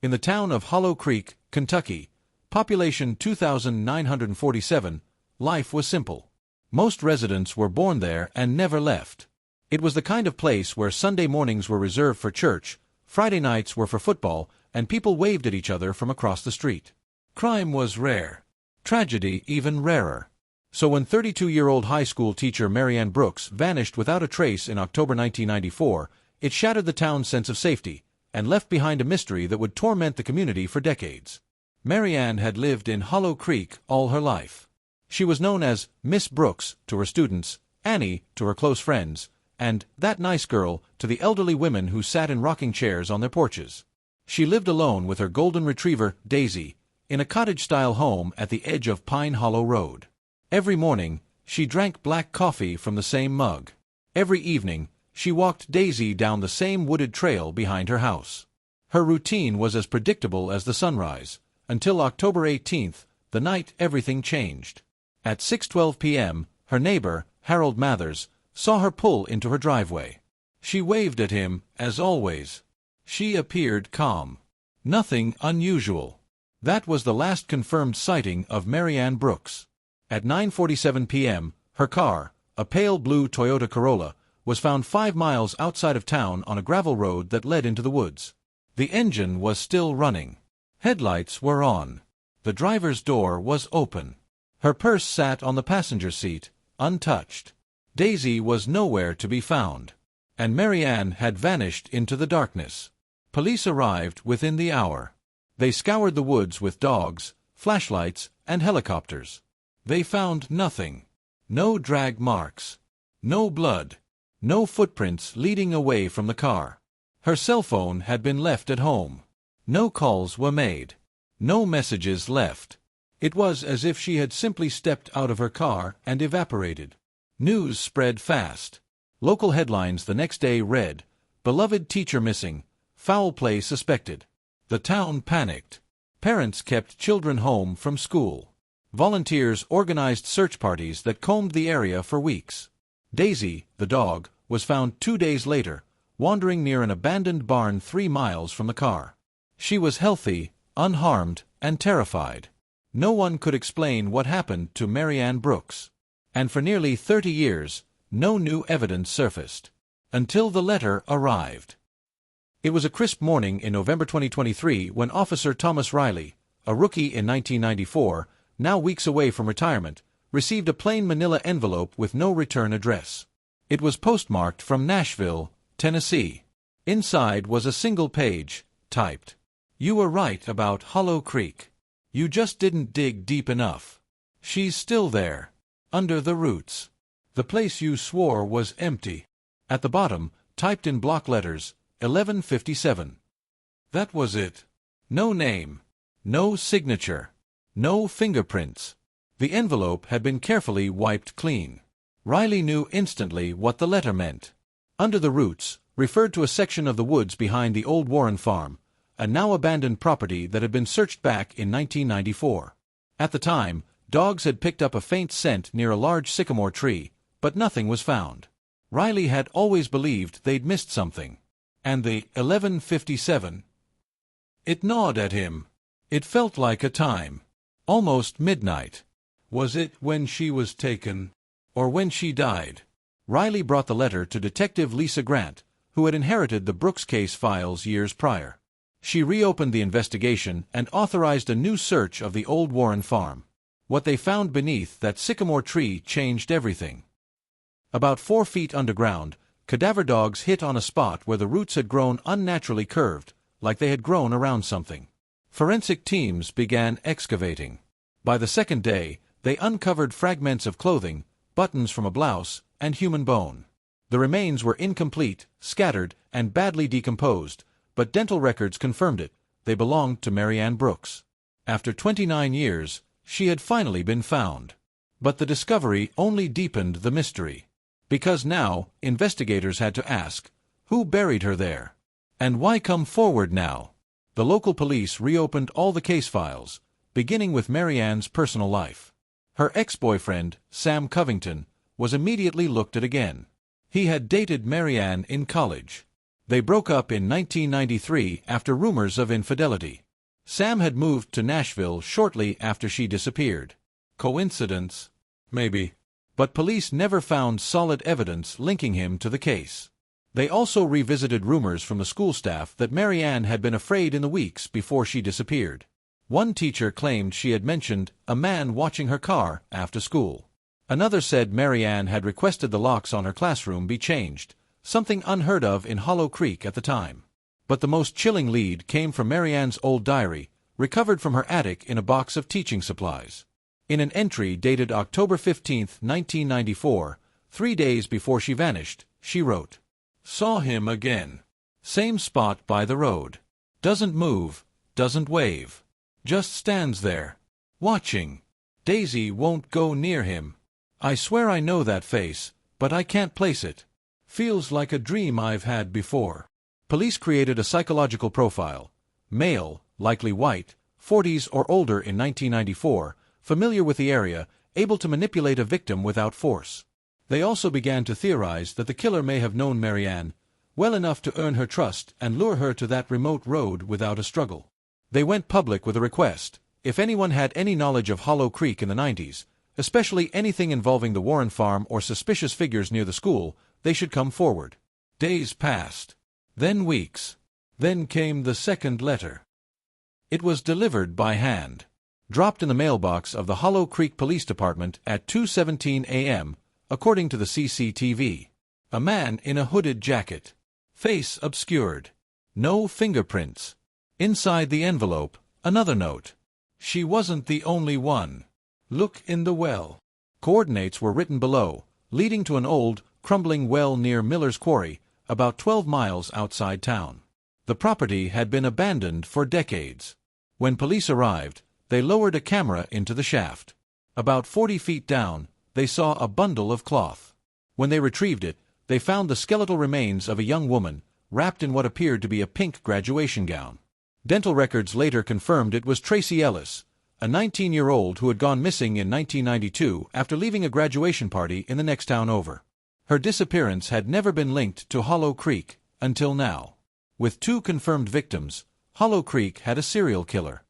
In the town of Hollow Creek, Kentucky, population 2,947, life was simple. Most residents were born there and never left. It was the kind of place where Sunday mornings were reserved for church, Friday nights were for football, and people waved at each other from across the street. Crime was rare. Tragedy even rarer. So when 32-year-old high school teacher Marianne Brooks vanished without a trace in October 1994, it shattered the town's sense of safety and left behind a mystery that would torment the community for decades. Marianne had lived in Hollow Creek all her life. She was known as Miss Brooks to her students, Annie to her close friends, and that nice girl to the elderly women who sat in rocking chairs on their porches. She lived alone with her golden retriever, Daisy, in a cottage-style home at the edge of Pine Hollow Road. Every morning, she drank black coffee from the same mug. Every evening, she walked Daisy down the same wooded trail behind her house. Her routine was as predictable as the sunrise, until October 18th, the night everything changed. At 6:12 p.m., her neighbor, Harold Mathers, saw her pull into her driveway. She waved at him, as always. She appeared calm. Nothing unusual. That was the last confirmed sighting of Marianne Brooks. At 9:47 p.m., her car, a pale blue Toyota Corolla, was found 5 miles outside of town on a gravel road that led into the woods. The engine was still running. Headlights were on. The driver's door was open. Her purse sat on the passenger seat, untouched. Daisy was nowhere to be found. And Marianne had vanished into the darkness. Police arrived within the hour. They scoured the woods with dogs, flashlights, and helicopters. They found nothing. No drag marks. No blood. No footprints leading away from the car. Her cell phone had been left at home. No calls were made. No messages left. It was as if she had simply stepped out of her car and evaporated. News spread fast. Local headlines the next day read, "Beloved teacher missing, foul play suspected." The town panicked. Parents kept children home from school. Volunteers organized search parties that combed the area for weeks. Daisy, the dog, was found 2 days later, wandering near an abandoned barn 3 miles from the car. She was healthy, unharmed, and terrified. No one could explain what happened to Marianne Brooks. And for nearly 30 years, no new evidence surfaced. Until the letter arrived. It was a crisp morning in November 2023 when Officer Thomas Riley, a rookie in 1994, now weeks away from retirement, received a plain manila envelope with no return address. It was postmarked from Nashville, Tennessee. Inside was a single page, typed, "You were right about Hollow Creek. You just didn't dig deep enough. She's still there, under the roots. The place you swore was empty." At the bottom, typed in block letters, 1157. That was it. No name. No signature. No fingerprints. The envelope had been carefully wiped clean. Riley knew instantly what the letter meant. Under the roots referred to a section of the woods behind the old Warren farm, a now abandoned property that had been searched back in 1994. At the time, dogs had picked up a faint scent near a large sycamore tree, but nothing was found. Riley had always believed they'd missed something. And the 1157. It gnawed at him. It felt like a time. Almost midnight. Was it when she was taken? Or when she died? Riley brought the letter to Detective Lisa Grant, who had inherited the Brooks case files years prior. She reopened the investigation and authorized a new search of the old Warren farm. What they found beneath that sycamore tree changed everything. About 4 feet underground, cadaver dogs hit on a spot where the roots had grown unnaturally curved, like they had grown around something. Forensic teams began excavating. By the second day, they uncovered fragments of clothing, buttons from a blouse, and human bone. The remains were incomplete, scattered, and badly decomposed, but dental records confirmed it. They belonged to Marianne Brooks. After 29 years, she had finally been found. But the discovery only deepened the mystery. Because now, investigators had to ask, who buried her there? And why come forward now? The local police reopened all the case files, beginning with Marianne's personal life. Her ex-boyfriend, Sam Covington, was immediately looked at again. He had dated Marianne in college. They broke up in 1993 after rumors of infidelity. Sam had moved to Nashville shortly after she disappeared. Coincidence? Maybe. But police never found solid evidence linking him to the case. They also revisited rumors from the school staff that Marianne had been afraid in the weeks before she disappeared. One teacher claimed she had mentioned a man watching her car after school. Another said Marianne had requested the locks on her classroom be changed, something unheard of in Hollow Creek at the time. But the most chilling lead came from Marianne's old diary, recovered from her attic in a box of teaching supplies. In an entry dated October 15, 1994, 3 days before she vanished, she wrote, "Saw him again. Same spot by the road. Doesn't move, doesn't wave. Just stands there. Watching. Daisy won't go near him. I swear I know that face, but I can't place it. Feels like a dream I've had before." Police created a psychological profile. Male, likely white, 40s or older in 1994, familiar with the area, able to manipulate a victim without force. They also began to theorize that the killer may have known Marianne well enough to earn her trust and lure her to that remote road without a struggle. They went public with a request: if anyone had any knowledge of Hollow Creek in the 90s, especially anything involving the Warren farm or suspicious figures near the school, they should come forward. Days passed. Then weeks. Then came the second letter. It was delivered by hand. Dropped in the mailbox of the Hollow Creek Police Department at 2:17 a.m., according to the CCTV. A man in a hooded jacket. Face obscured. No fingerprints. Inside the envelope, another note. She wasn't the only one. Look in the well. Coordinates were written below, leading to an old, crumbling well near Miller's Quarry, about 12 miles outside town. The property had been abandoned for decades. When police arrived, they lowered a camera into the shaft. About 40 feet down, they saw a bundle of cloth. When they retrieved it, they found the skeletal remains of a young woman, wrapped in what appeared to be a pink graduation gown. Dental records later confirmed it was Tracy Ellis, a 19-year-old who had gone missing in 1992 after leaving a graduation party in the next town over. Her disappearance had never been linked to Hollow Creek, until now. With 2 confirmed victims, Hollow Creek had a serial killer.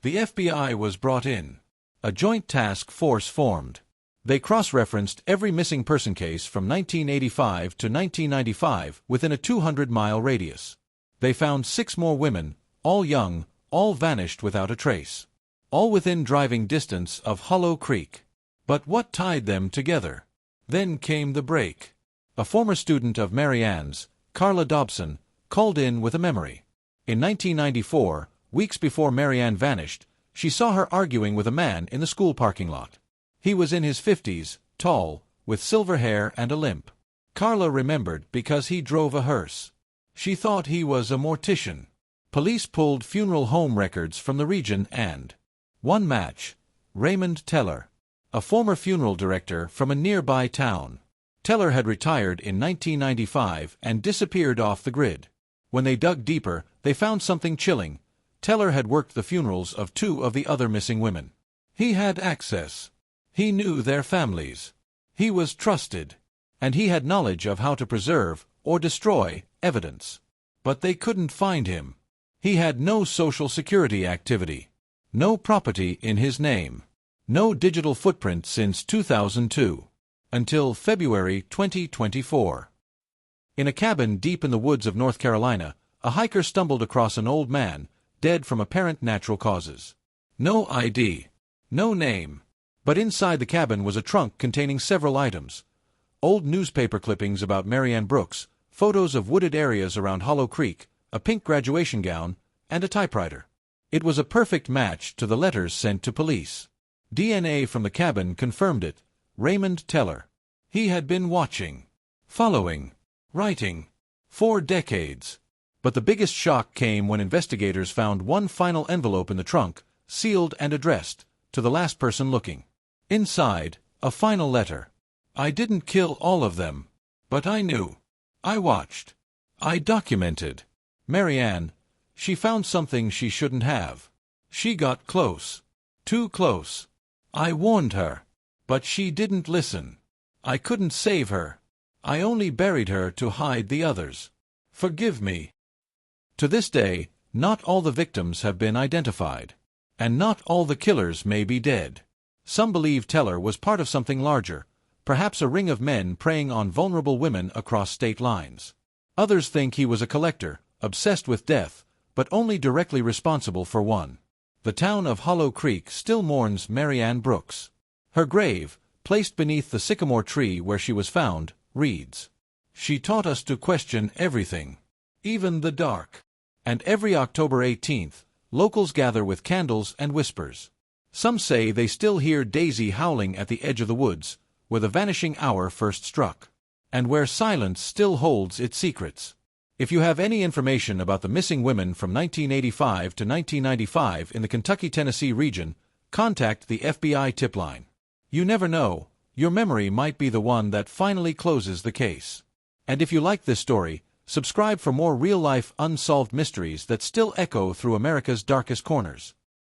The FBI was brought in. A joint task force formed. They cross-referenced every missing person case from 1985 to 1995 within a 200-mile radius. They found 6 more women, all young, all vanished without a trace. All within driving distance of Hollow Creek. But what tied them together? Then came the break. A former student of Marianne's, Carla Dobson, called in with a memory. In 1994, weeks before Marianne vanished, she saw her arguing with a man in the school parking lot. He was in his 50s, tall, with silver hair and a limp. Carla remembered because he drove a hearse. She thought he was a mortician. Police pulled funeral home records from the region and one match: Raymond Teller, a former funeral director from a nearby town. Teller had retired in 1995 and disappeared off the grid. When they dug deeper, they found something chilling. Teller had worked the funerals of 2 of the other missing women. He had access. He knew their families. He was trusted. And he had knowledge of how to preserve or destroy evidence. But they couldn't find him. He had no social security activity. No property in his name. No digital footprint since 2002. Until February 2024. In a cabin deep in the woods of North Carolina, a hiker stumbled across an old man, dead from apparent natural causes. No ID. No name. But inside the cabin was a trunk containing several items. Old newspaper clippings about Marianne Brooks, photos of wooded areas around Hollow Creek, a pink graduation gown, and a typewriter. It was a perfect match to the letters sent to police. DNA from the cabin confirmed it. Raymond Teller. He had been watching, following, writing, for decades. But the biggest shock came when investigators found one final envelope in the trunk, sealed and addressed, to the last person looking. Inside, a final letter. I didn't kill all of them. But I knew. I watched. I documented. Marianne, she found something she shouldn't have. She got close. Too close. I warned her. But she didn't listen. I couldn't save her. I only buried her to hide the others. Forgive me. To this day, not all the victims have been identified. And not all the killers may be dead. Some believe Teller was part of something larger, perhaps a ring of men preying on vulnerable women across state lines. Others think he was a collector, obsessed with death, but only directly responsible for one. The town of Hollow Creek still mourns Marianne Brooks. Her grave, placed beneath the sycamore tree where she was found, reads, "She taught us to question everything, even the dark." And every October 18th, locals gather with candles and whispers. Some say they still hear Daisy howling at the edge of the woods, where the vanishing hour first struck, and where silence still holds its secrets. If you have any information about the missing women from 1985 to 1995 in the Kentucky-Tennessee region, contact the FBI tip line. You never know, your memory might be the one that finally closes the case. And if you like this story, subscribe for more real-life unsolved mysteries that still echo through America's darkest corners.